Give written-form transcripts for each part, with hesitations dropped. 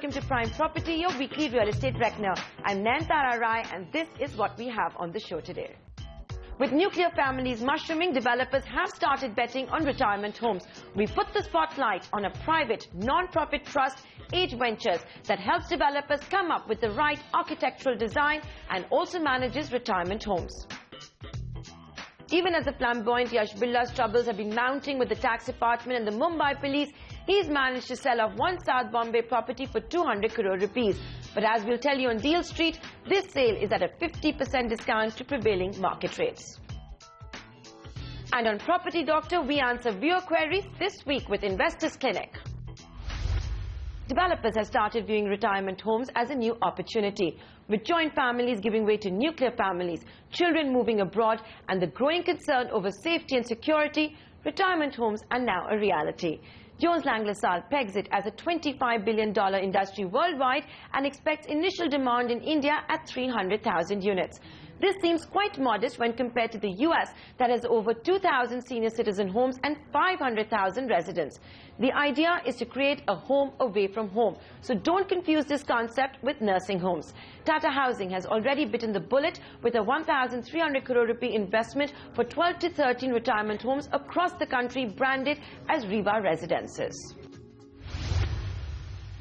welcome to Prime Property, your weekly real estate reckoner. I'm Nayanthara Rai, and this is what we have on the show today. With nuclear families mushrooming, developers have started betting on retirement homes. We put the spotlight on a private, non-profit trust, Age Ventures, that helps developers come up with the right architectural design and also manages retirement homes. Even as the flamboyant Yash Birla's troubles have been mounting with the tax department and the Mumbai police, he's managed to sell off one South Bombay property for 200 crore rupees. But as we'll tell you on Deal Street, this sale is at a 50% discount to prevailing market rates. And on Property Doctor, we answer viewer queries this week with Investors Clinic. Developers have started viewing retirement homes as a new opportunity. With joint families giving way to nuclear families, children moving abroad, and the growing concern over safety and security, retirement homes are now a reality. Jones Lang LaSalle pegs it as a $25 billion industry worldwide and expects initial demand in India at 300,000 units. This seems quite modest when compared to the US that has over 2,000 senior citizen homes and 500,000 residents. The idea is to create a home away from home. So don't confuse this concept with nursing homes. Tata Housing has already bitten the bullet with a 1,300 crore rupee investment for 12 to 13 retirement homes across the country branded as Riva Residences.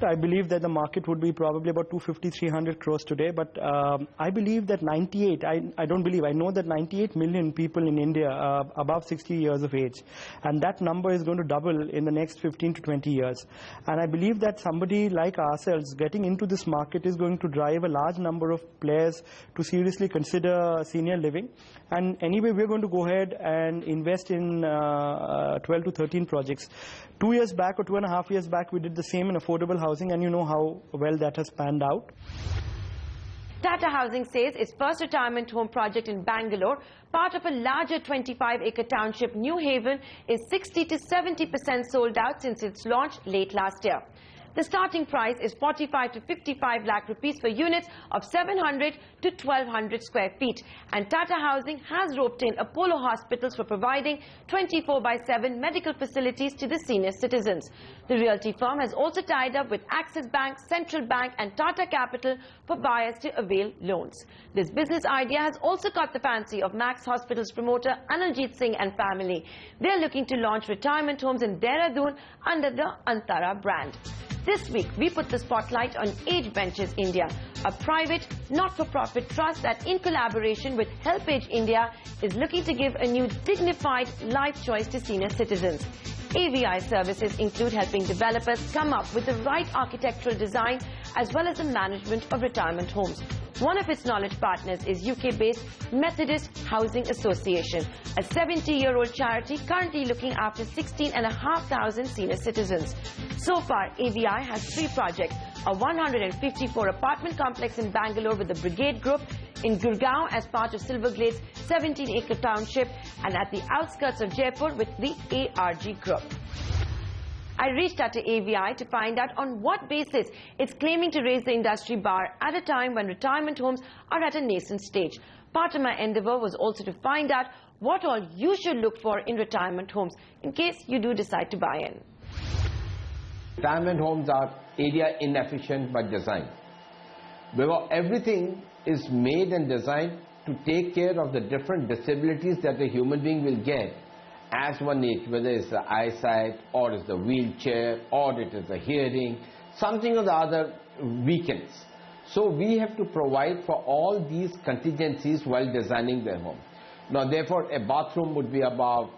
I believe that the market would be probably about 250-300 crores today, but I believe that I know that 98 million people in India are above 60 years of age, and that number is going to double in the next 15 to 20 years. And I believe that somebody like ourselves getting into this market is going to drive a large number of players to seriously consider senior living. And anyway, we're going to go ahead and invest in 12 to 13 projects. 2 years back or 2.5 years back, we did the same in affordable housing, and you know how well that has panned out. Tata Housing says its first retirement home project in Bangalore, part of a larger 25-acre township, New Haven, is 60 to 70% sold out since its launch late last year. The starting price is 45 to 55 lakh rupees for units of 700 to 1200 square feet. And Tata Housing has roped in Apollo Hospitals for providing 24/7 medical facilities to the senior citizens. The realty firm has also tied up with Axis Bank, Central Bank and Tata Capital for buyers to avail loans. This business idea has also caught the fancy of Max Hospital's promoter Analjit Singh and family. They are looking to launch retirement homes in Dehradun under the Antara brand. This week, we put the spotlight on Age Ventures India, a private, not-for-profit trust that, in collaboration with Help Age India, is looking to give a new dignified life choice to senior citizens. AVI services include helping developers come up with the right architectural design as well as the management of retirement homes. One of its knowledge partners is UK-based Methodist Housing Association, a 70-year-old charity currently looking after 16,500 senior citizens. So far, AVI has 3 projects, a 154 apartment complex in Bangalore with the Brigade Group, in Gurgaon as part of Silverglade's 17-acre township, and at the outskirts of Jaipur with the ARG Group. I reached out to AVI to find out on what basis it's claiming to raise the industry bar at a time when retirement homes are at a nascent stage. Part of my endeavor was also to find out what all you should look for in retirement homes in case you do decide to buy in. Retirement homes are area inefficient by design, because everything is made and designed to take care of the different disabilities that a human being will get as one age, whether it's the eyesight, or it's the wheelchair, or it is the hearing, something or the other weakens. So we have to provide for all these contingencies while designing their home. Now therefore a bathroom would be about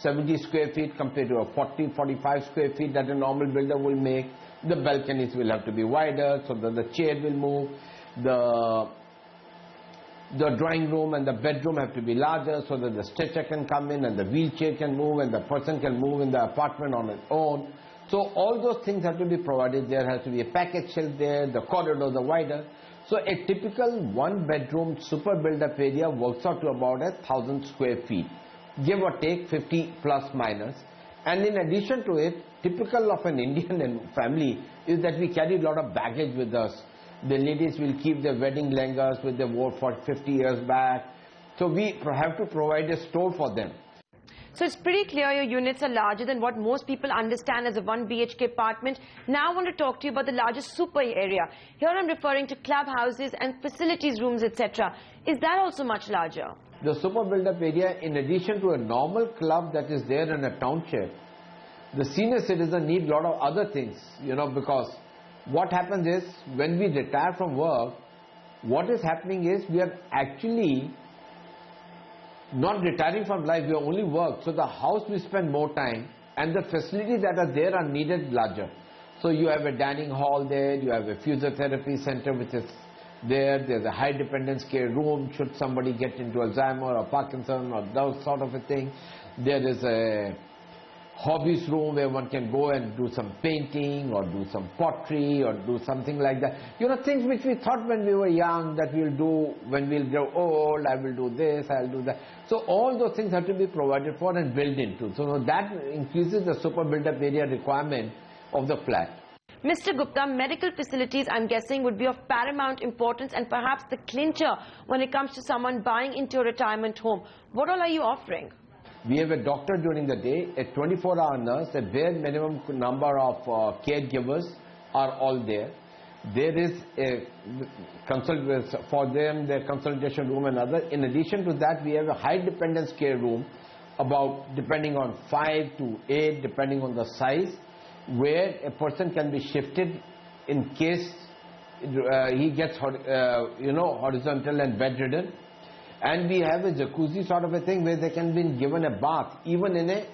70 square feet compared to a 40-45 square feet that a normal builder will make. The balconies will have to be wider so that the chair will move. The drawing room and the bedroom have to be larger so that the stretcher can come in and the wheelchair can move and the person can move in the apartment on its own. So all those things have to be provided. There has to be a package shelf there, the corridors are wider. So a typical one-bedroom super build-up area works out to about 1,000 square feet, give or take 50 plus minus. And in addition to it, typical of an Indian family is that we carry a lot of baggage with us. The ladies will keep their wedding lehengas which they wore for 50 years back. So we have to provide a store for them. So it's pretty clear your units are larger than what most people understand as a 1 BHK apartment. Now I want to talk to you about the largest super area. Here I'm referring to clubhouses and facilities rooms, etc. Is that also much larger? The super build-up area, in addition to a normal club that is there in a township, the senior citizen need a lot of other things, because what happens is when we retire from work, what is happening is we are actually not retiring from life, we only work. So the house we spend more time, and the facilities that are there are needed larger. So you have a dining hall there, you have a physiotherapy center which is there's a high dependence care room should somebody get into Alzheimer or Parkinson or that sort of a thing. There is a hobbies room where one can go and do some painting or do some pottery or do something like that. Things which we thought when we were young that we'll do when we'll grow old, I will do this, I'll do that. So all those things have to be provided for and built into. So that increases the super build-up area requirement of the flat. Mr. Gupta, medical facilities, I'm guessing, would be of paramount importance and perhaps the clincher when it comes to someone buying into a retirement home. What all are you offering? We have a doctor during the day, a 24-hour nurse, a bare minimum number of caregivers are all there. There is a for them, their consultation room and other. In addition to that, we have a high dependence care room, about depending on 5 to 8, depending on the size, where a person can be shifted in case he gets horizontal and bedridden. And we have a jacuzzi sort of a thing where they can be given a bath even in a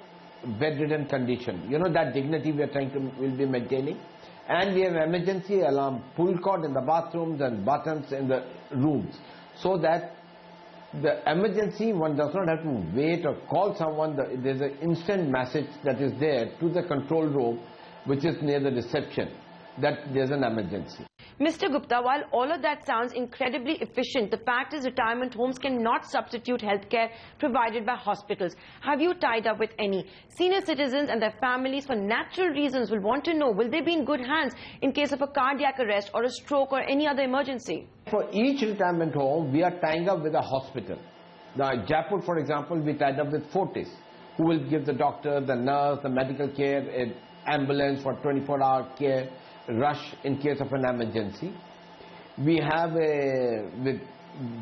bedridden condition. That dignity we are will be maintaining. And we have emergency alarm pull cord in the bathrooms and buttons in the rooms, so that the emergency, one does not have to wait or call someone. There's an instant message that is there to the control room, which is near the reception, that there's an emergency. Mr. Gupta, while all of that sounds incredibly efficient, the fact is retirement homes cannot substitute healthcare provided by hospitals. Have you tied up with any? Senior citizens and their families, for natural reasons, will want to know, will they be in good hands in case of a cardiac arrest or a stroke or any other emergency? For each retirement home, we are tying up with a hospital. Now, in Jaipur, for example, we tied up with Fortis, who will give the doctor, the nurse, the medical care, an ambulance for 24-hour care, rush in case of an emergency. We have with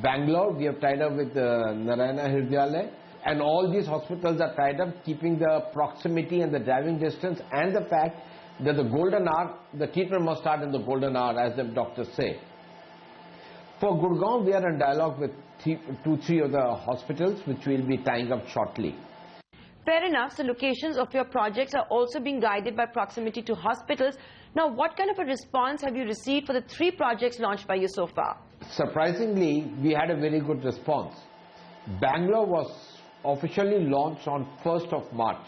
Bangalore, we have tied up with Narayana Hridyalaya, and all these hospitals are tied up, keeping the proximity and the driving distance and the fact that the golden hour, the treatment must start in the golden hour, as the doctors say. For Gurgaon, we are in dialogue with 2-3 other hospitals which we will be tying up shortly. Fair enough. So locations of your projects are also being guided by proximity to hospitals. Now, what kind of a response have you received for the 3 projects launched by you so far? Surprisingly, we had a very good response. Bangalore was officially launched on 1st of March.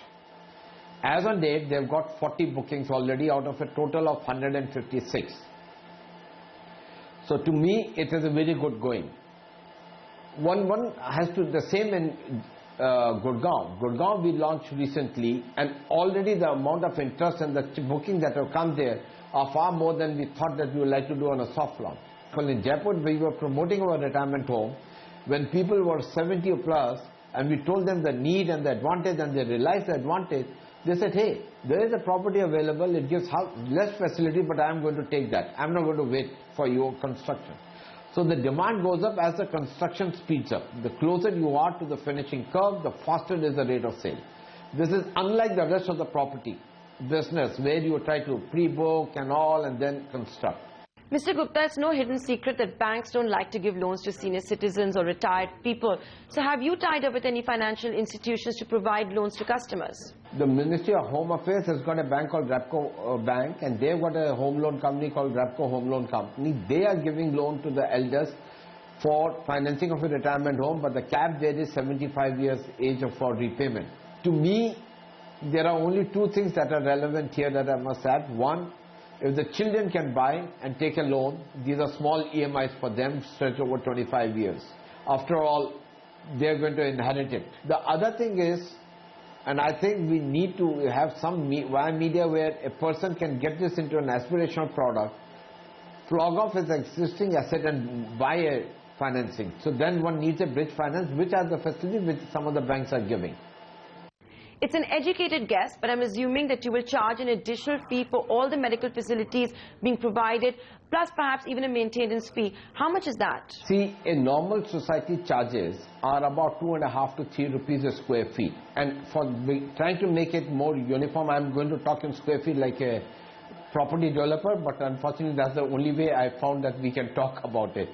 As on date, they've got 40 bookings already out of a total of 156. So to me, it is a very good going. One has to, the same in Gurgaon. Gurgaon we launched recently, and already the amount of interest and the bookings that have come there are far more than we thought that we would like to do on a soft launch. Well, in Jaipur, we were promoting our retirement home when people were 70 or plus, and we told them the need and the advantage, and they realized the advantage. They said, hey, there is a property available, it gives less facility, but I am going to take that. I am not going to wait for your construction. So the demand goes up as the construction speeds up. The closer you are to the finishing curve, the faster is the rate of sale. This is unlike the rest of the property business where you try to pre-book and all and then construct. Mr. Gupta, it's no hidden secret that banks don't like to give loans to senior citizens or retired people. So have you tied up with any financial institutions to provide loans to customers? The Ministry of Home Affairs has got a bank called Rapco Bank, and they've got a home loan company called Rapco Home Loan Company. They are giving loan to the elders for financing of a retirement home, but the cap there is 75 years age for repayment. To me, there are only 2 things that are relevant here that I must add. One, if the children can buy and take a loan, these are small EMIs for them, stretched over 25 years. After all, they are going to inherit it. The other thing is, and I think we need to have some via media where a person can get this into an aspirational product, flog off his existing asset and buy a financing. So then one needs a bridge finance, which are the facilities which some of the banks are giving. It's an educated guess, but I'm assuming that you will charge an additional fee for all the medical facilities being provided, plus perhaps even a maintenance fee. How much is that? See, a normal society charges are about 2.5 to 3 rupees a square feet. And for trying to make it more uniform, I'm going to talk in square feet like a property developer, but unfortunately that's the only way I found that we can talk about it.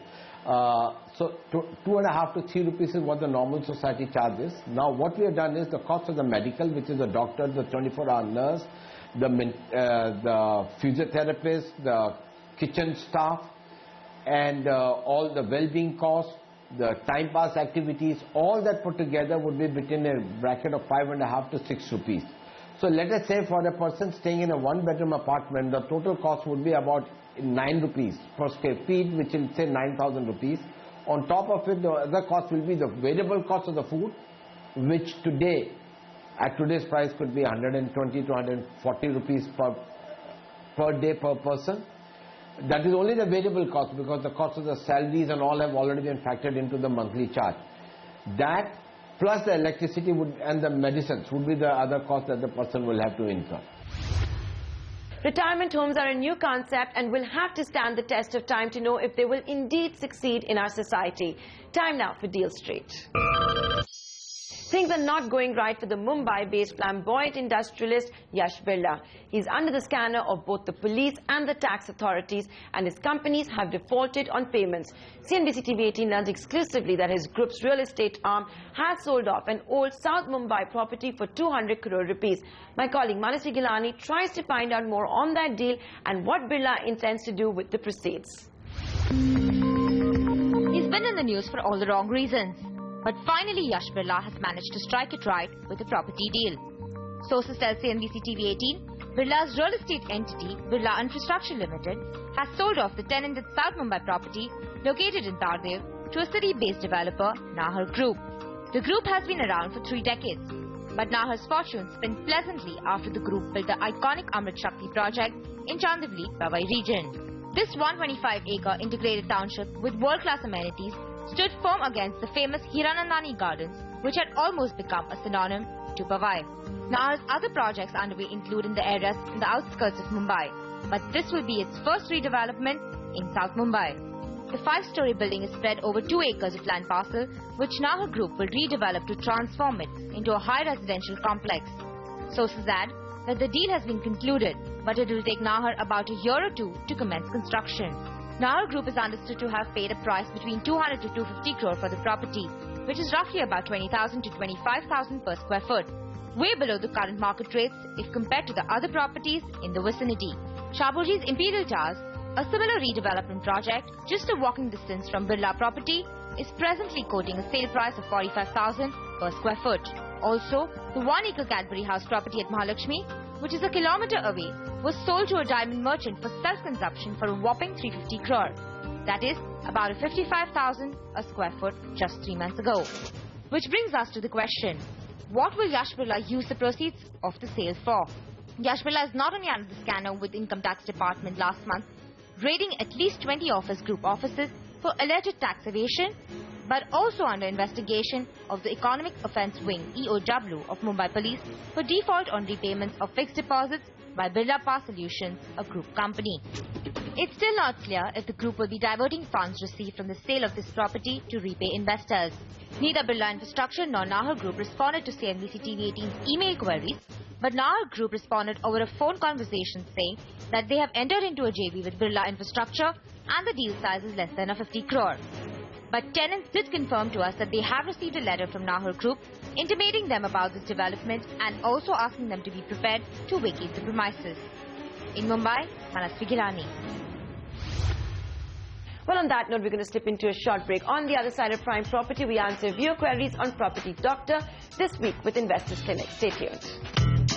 So 2.5 to 3 rupees is what the normal society charges. Now what we have done is the cost of the medical, which is the doctor, the 24-hour nurse, the physiotherapist, the kitchen staff, and all the well-being costs, the time pass activities, all that put together would be between a bracket of 5.5 to 6 rupees. So let us say for a person staying in a one-bedroom apartment, the total cost would be about 9 rupees per square feet, which will say 9,000 rupees. On top of it, the other cost will be the variable cost of the food, which today, at today's price, could be 120 to 140 rupees per day per person. That is only the variable cost, because the cost of the salaries and all have already been factored into the monthly charge. That plus the electricity and the medicines would be the other cost that the person will have to incur. Retirement homes are a new concept and will have to stand the test of time to know if they will indeed succeed in our society. Time now for Deal Street. Things are not going right for the Mumbai-based flamboyant industrialist Yash Birla. He's under the scanner of both the police and the tax authorities, and his companies have defaulted on payments. CNBC TV 18 learns exclusively that his group's real estate arm has sold off an old South Mumbai property for 200 crore rupees. My colleague Manasvi Gilani tries to find out more on that deal and what Birla intends to do with the proceeds. He's been in the news for all the wrong reasons. But finally, Yash Birla has managed to strike it right with a property deal. Sources tell CNBC TV 18, Birla's real estate entity, Birla Infrastructure Limited, has sold off the tenanted South Mumbai property located in Tardev to a city-based developer, Nahar Group. The group has been around for 3 decades, but Nahar's fortune spent pleasantly after the group built the iconic Amrit Shakti project in Chandivli, Powai region. This 125-acre integrated township with world-class amenities stood firm against the famous Hiranandani Gardens, which had almost become a synonym to Powai. Nahar's other projects underway include in the areas in the outskirts of Mumbai, but this will be its first redevelopment in South Mumbai. The 5-story building is spread over 2 acres of land parcel, which Nahar Group will redevelop to transform it into a high residential complex. Sources add that the deal has been concluded, but it will take Nahar about a year or 2 to commence construction. Nahar Group is understood to have paid a price between 200 to 250 crore for the property, which is roughly about 20,000 to 25,000 per square foot, way below the current market rates if compared to the other properties in the vicinity. Shapoorji's Imperial Towers, a similar redevelopment project just a walking distance from Birla property, is presently quoting a sale price of 45,000 per square foot. Also, the 1-acre Cadbury House property at Mahalakshmi, which is a kilometre away, was sold to a diamond merchant for self-consumption for a whopping 350 crore. That is about 55,000 a square foot just 3 months ago. Which brings us to the question, what will Yash Birla use the proceeds of the sale for? Yash Birla is not only under the scanner with Income Tax Department last month, raiding at least 20 of his group offices for alleged tax evasion, but also under investigation of the Economic Offence Wing EOW of Mumbai Police for default on repayments of fixed deposits by Birla Power Solutions, a group company. It's still not clear if the group will be diverting funds received from the sale of this property to repay investors. Neither Birla Infrastructure nor Nahar Group responded to CNBC TV 18's email queries, but Nahar Group responded over a phone conversation saying that they have entered into a JV with Birla Infrastructure and the deal size is less than a 50 crore. But tenants did confirm to us that they have received a letter from Nahar Group intimating them about this development and also asking them to be prepared to vacate the premises. In Mumbai, Manasvi Gilani. Well, on that note, we're going to slip into a short break. On the other side of Prime Property, we answer viewer queries on Property Doctor this week with Investors Clinic. Stay tuned.